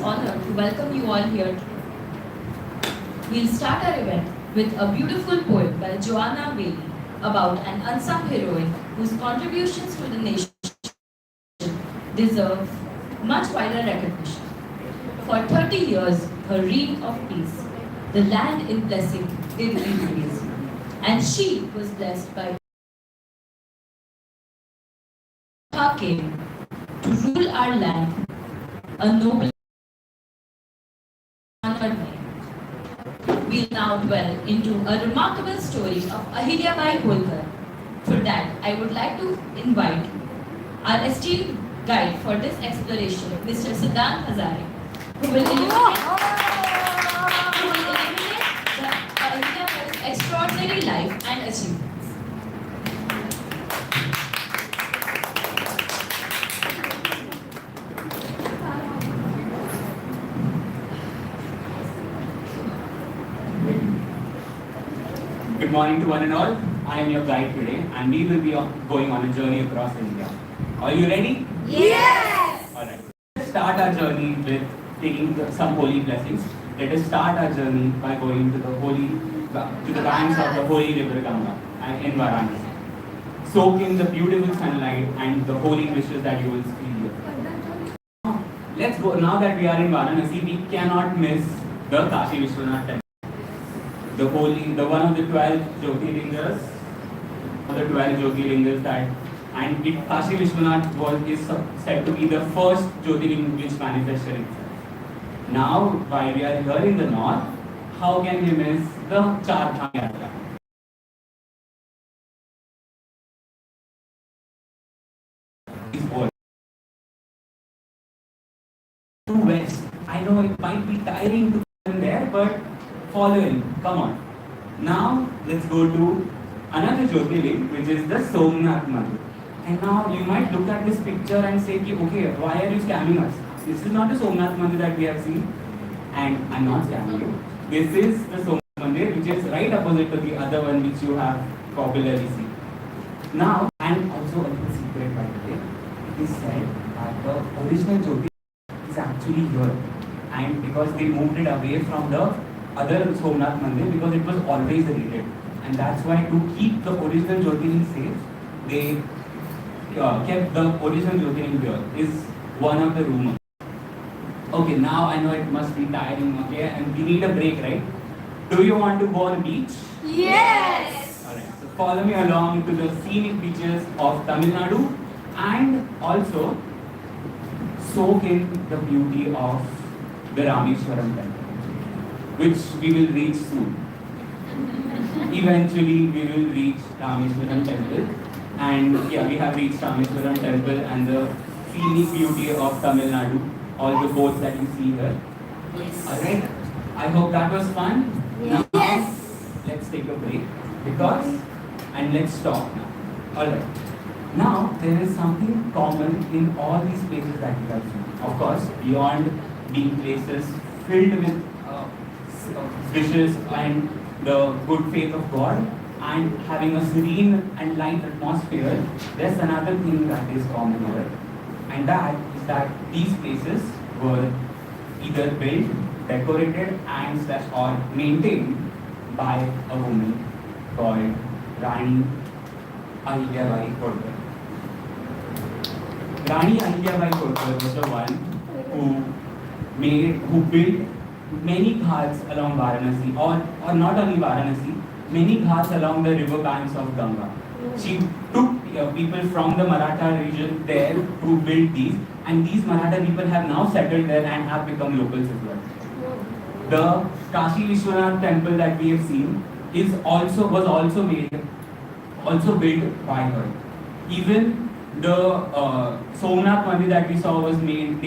honor to welcome you all here today. We'll start our event with a beautiful poem by Joanna Bailey about an unsung heroine whose contributions to the nation deserve much wider recognition. For 30 years, her reign of peace, the land in blessing did increase, and she was blessed by her came to rule our land, a noble honored name. We'll now dwell into a remarkable story of Ahilyabai Holkar. For that, I would like to invite our esteemed guide for this exploration, Mr. Siddhant Hazare, who will illuminate the Ahilyabai's extraordinary life and achievements. Good morning to one and all. I am your guide today and we will be going on a journey across India. Are you ready? Yes! Alright. Let's start our journey with taking some holy blessings. Let us start our journey by going to the banks of the holy river Ganga in Varanasi. Soak in the beautiful sunlight and the holy wishes that you will feel here. Let's go. Now that we are in Varanasi, we cannot miss the Kashi Vishwanath temple. The one of the 12 Jyotirlingas that, and Kashi Vishwanath is said to be the first Jyotirling which manifested itself. Now, while we are here in the north, how can we miss the Char Dham Yatra? To west, I know it might be tiring to come there, but follow in, come on. Now let's go to another Jyotirling, which is the Somnath Mandir. And now you might look at this picture and say, okay, why are you scamming us? This is not the Somnath Mandir that we have seen, and I'm not scamming you. This is the Somnath Mandir, which is right opposite to the other one which you have popularly seen. Now, and also a little secret by the way, it is said that the original Jyotirling is actually here, and because they moved it away from the other Somnath Mandir because it was always raided, and that's why to keep the original Jyotirling safe, they kept the original Jyotirling here. Is one of the rumors. Okay, now I know it must be tiring, okay, and we need a break, right? Do you want to go on a beach? Yes! Alright, so follow me along to the scenic beaches of Tamil Nadu and also soak in the beauty of the Rameshwaram temple, which we will reach soon. Eventually, we will reach Rameshwaram temple, and yeah, we have reached Rameshwaram temple and the scenic beauty of Tamil Nadu, all the boats that you see here. Yes. Alright, I hope that was fun. Yes. Now, let's take a break and let's talk now. Alright, now there is something common in all these places that we have seen. Of course, beyond being places filled with wishes and the good faith of God and having a serene and light atmosphere, there's another thing that is common here, and that is that these places were either built, decorated and or maintained by a woman called Rani Ahilyabai Holkar. Rani Ahilyabai Holkar was the one who built many ghats along Varanasi, or not only Varanasi, many ghats along the river banks of Ganga. She took people from the Maratha region there who built these, and these Maratha people have now settled there and have become locals as well. The Kashi Vishwanath temple that we have seen was also built by her. Even the Somnath Mandir that we saw was built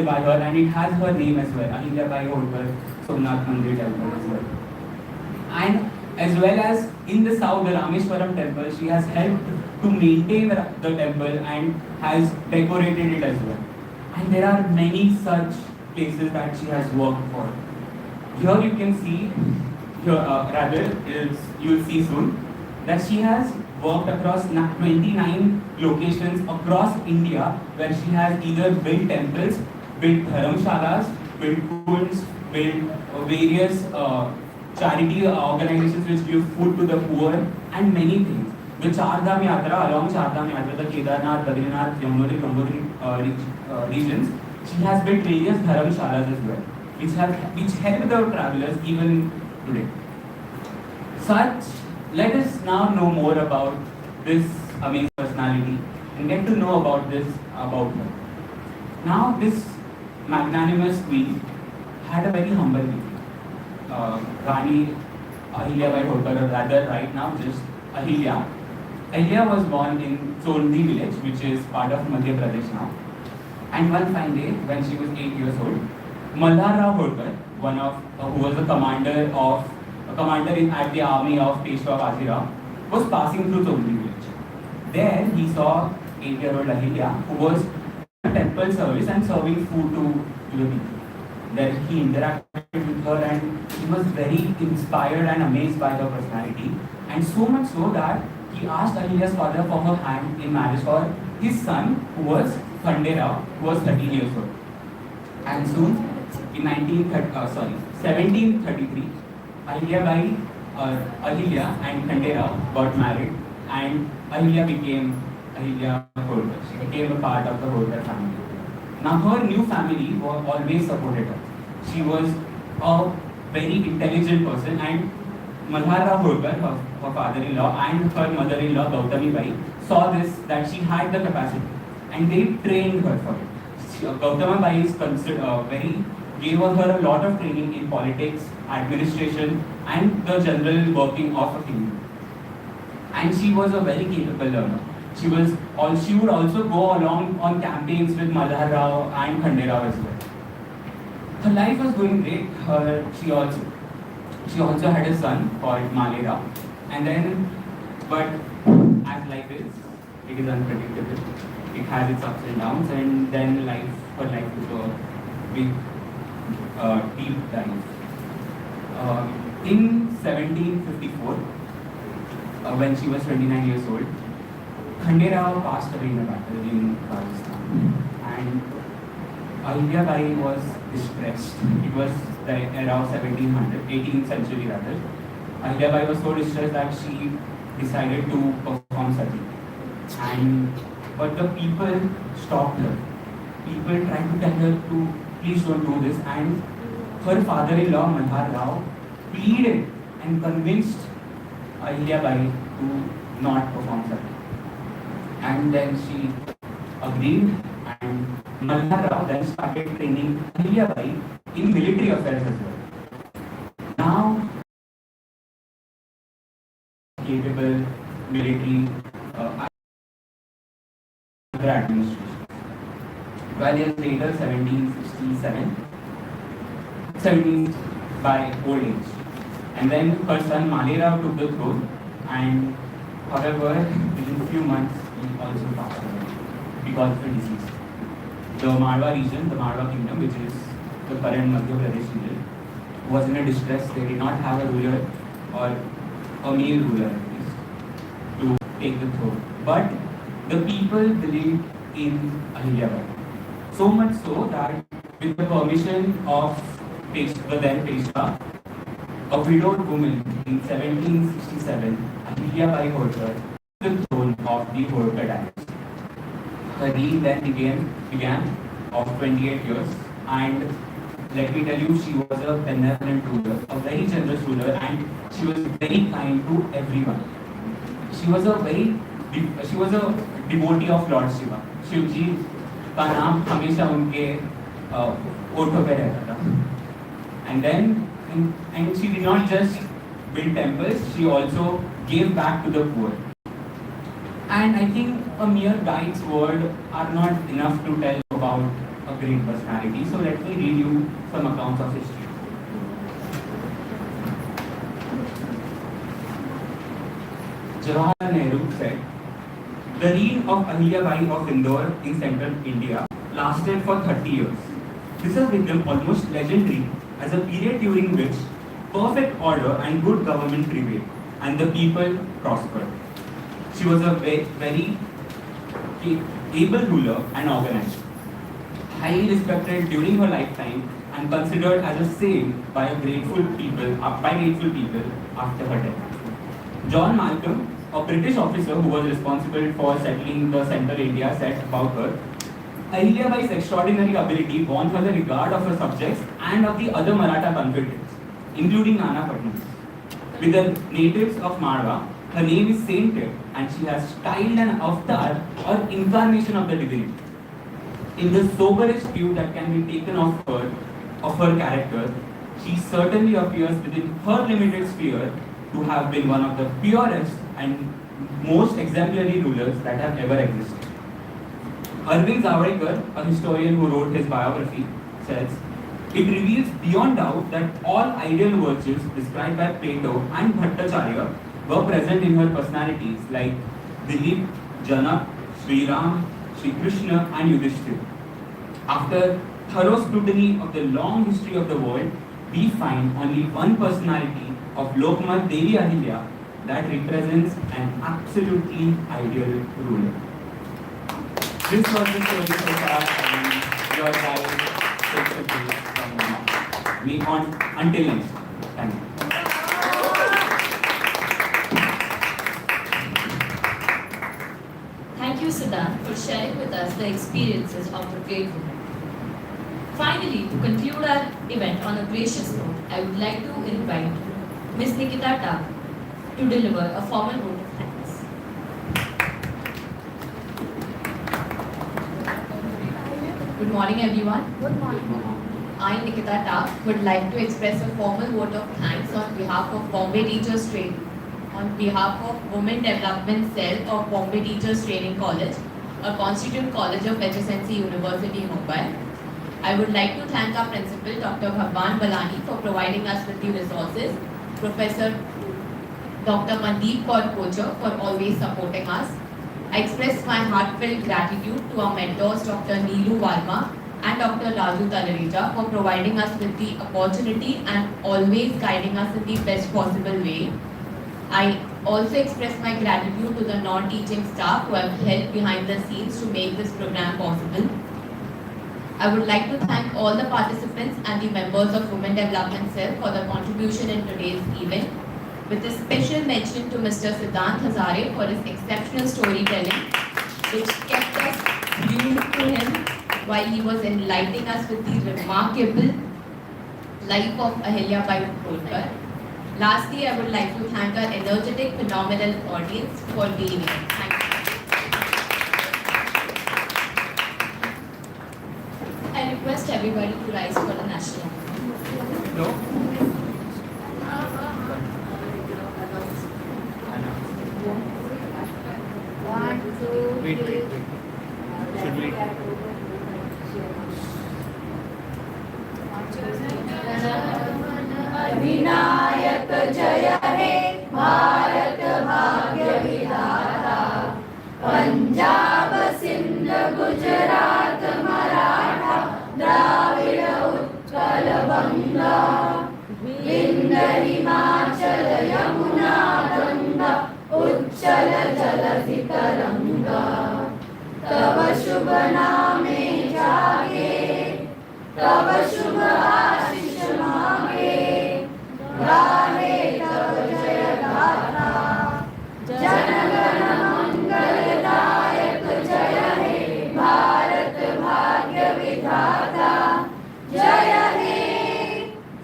by her, and it has her name as well, Ahilyabai Holkar Somnath Mandir temple as well. And as well as in the south, the Rameshwaram temple, she has helped to maintain the temple and has decorated it as well. And there are many such places that she has worked for. Here you can see, you will see soon, that she has worked across 29 locations across India where she has either built temples, built dharamshalas, built schools, built various charity organizations which give food to the poor, and many things. The Chardham Yatra, along Chardham Yatra, the Kedarnath, Badrinath, Yamunotri, Gangotri regions, she has built various dharamshalas as well, which help the travelers even today. Such, let us now know more about this amazing personality and get to know about her. Now, this magnanimous queen had a very humble beginning. Rani Ahilyabai Holkar, or rather right now just Ahilya. Ahilya was born in Chondi village, which is part of Madhya Pradesh now. And one fine day, when she was 8 years old, Malharrao Holkar, who was a commander at the army of Peshwa Bajirao, was passing through Chondi village. There he saw 8-year-old Ahilya, who was in a temple service and serving food to the people. There he interacted with her and he was very inspired and amazed by her personality, and so much so that he asked Ahilya's father for her hand in marriage for his son, who was Khanderao, who was 13 years old. And soon, in 1733, Ahilya and Khanderao got married, and Ahilya became Ahilya Holkar. She became a part of the Holkar family. Now her new family always supported her. She was a very intelligent person, and Malharrao Holkar, her father-in-law, and her mother-in-law Gautamibai saw this, that she had the capacity, and they trained her for it. Gautamibai is gave her a lot of training in politics, administration, and the general working of a kingdom. And she was a very capable learner. She would also go along on campaigns with Malharrao and Khanderao as well. Her life was going great. She also had a son called Malera. But as life is, it is unpredictable. It has its ups and downs, and then her life took a big deep dive. In 1754, when she was 29 years old, Khanderao passed away in a battle in Rajasthan, and Ahilyabai was distressed. It was around 18th century rather. Ahilyabai was so distressed that she decided to perform sati. But the people stopped her. People tried to tell her to please don't do this, and her father-in-law Malharrao pleaded and convinced Ahilyabai to not perform sati. And then she agreed, and Malharrao then started training Ahilyabai in military affairs as well. Now, capable military administration. 12 years later, 17 by old age. And then her son Malera took the throne, and however, within a few months, he also passed away because of a disease. The Marwa region, the Marwa kingdom, which is the current Madhya Pradesh region, was in a distress. They did not have a ruler, or a male ruler at least, to take the throne. But the people believed in Ahilyabai. So much so that with the permission of the then Peshwa, a widowed woman in 1767, Ahilyabai Holkar, the throne of the Holkar dynasty. Her reign then began of 28 years, and let me tell you, she was a benevolent ruler, a very generous ruler, and she was very kind to everyone. She was a devotee of Lord Shiva. Shivji का नाम हमेशा उनके ओठों पे रहता था. And she did not just build temples, she also gave back to the poor. And I think a mere guide's word are not enough to tell about a great personality. So let me read you some accounts of history. Jawaharlal Nehru said, "The reign of Ahilyabai of Indore in central India lasted for 30 years. This has become almost legendary as a period during which perfect order and good government prevailed and the people prospered. She was a very able ruler and organizer. Highly respected during her lifetime and considered as a saint by grateful people after her death. John Malcolm, a British officer who was responsible for settling the central India, said about her, Ahilyabai's extraordinary ability won her the regard of her subjects and of the other Maratha confederates, including Nana Patnams. With the natives of Marwa, her name is sainted and she has styled an avatar or incarnation of the divinity. In the soberest view that can be taken of her character, she certainly appears within her limited sphere to have been one of the purest and most exemplary rulers that have ever existed. Arvind Zavadekar, a historian who wrote his biography, says, it reveals beyond doubt that all ideal virtues described by Plato and Bhattacharya were present in her personalities like Dilip, Janak, Sri Ram, Sri Krishna and Yudhishthira. After thorough scrutiny of the long history of the world, we find only one personality of Lokmat Devi Ahilya that represents an absolutely ideal ruler. This was the story so far, and your guide takes a page from now. We on until next time. Thank you, Siddhant, for sharing with us the experiences of the great woman. Finally, to conclude our event on a gracious note, I would like to invite Ms. Nikita Tak to deliver a formal vote of thanks. Good morning, everyone. Good morning. I, Nikita Tak, would like to express a formal vote of thanks on behalf of Bombay Teachers Training, on behalf of Women Development Cell of Bombay Teachers Training College, a constituent college of HSNC University, Mumbai. I would like to thank our principal, Dr. Bhagwan Balani, for providing us with the resources, Professor Dr. Mandeep Kaur Kocher for always supporting us. I express my heartfelt gratitude to our mentors, Dr. Neelu Varma and Dr. Raju Talareja, for providing us with the opportunity and always guiding us in the best possible way. I also express my gratitude to the non-teaching staff who have helped behind the scenes to make this program possible. I would like to thank all the participants and the members of Women Development Cell for the contribution in today's event, with a special mention to Mr. Siddhant Hazare for his exceptional storytelling, which kept us glued to him while he was enlightening us with the remarkable life of Ahilyabai Holkar. Lastly, I would like to thank our energetic, phenomenal audience for being here. Thank you. I request everybody to rise for the national anthem. No? Wait. Should we? Vinayak जय हे भारत भाग्य विधाता पंजाब सिंध गुजरात मराठा द्राविड़ उत्कल बंगा विंध्य हिमाचल यमुना गंगा उच्चल जलधि तरंगा तव शुभ नामे जागे तव शुभ आशीष मांगे गाहे तव जय गाथा जनगण मंगलदायक जय हे भारत भाग्य विधाता जय हे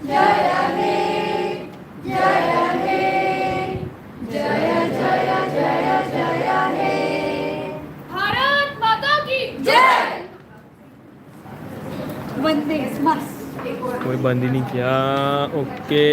जय हे जय हे जय जय जय जय हे भारत माता की जय वंदे मातरम कोई बंद ही नहीं किया। ओके।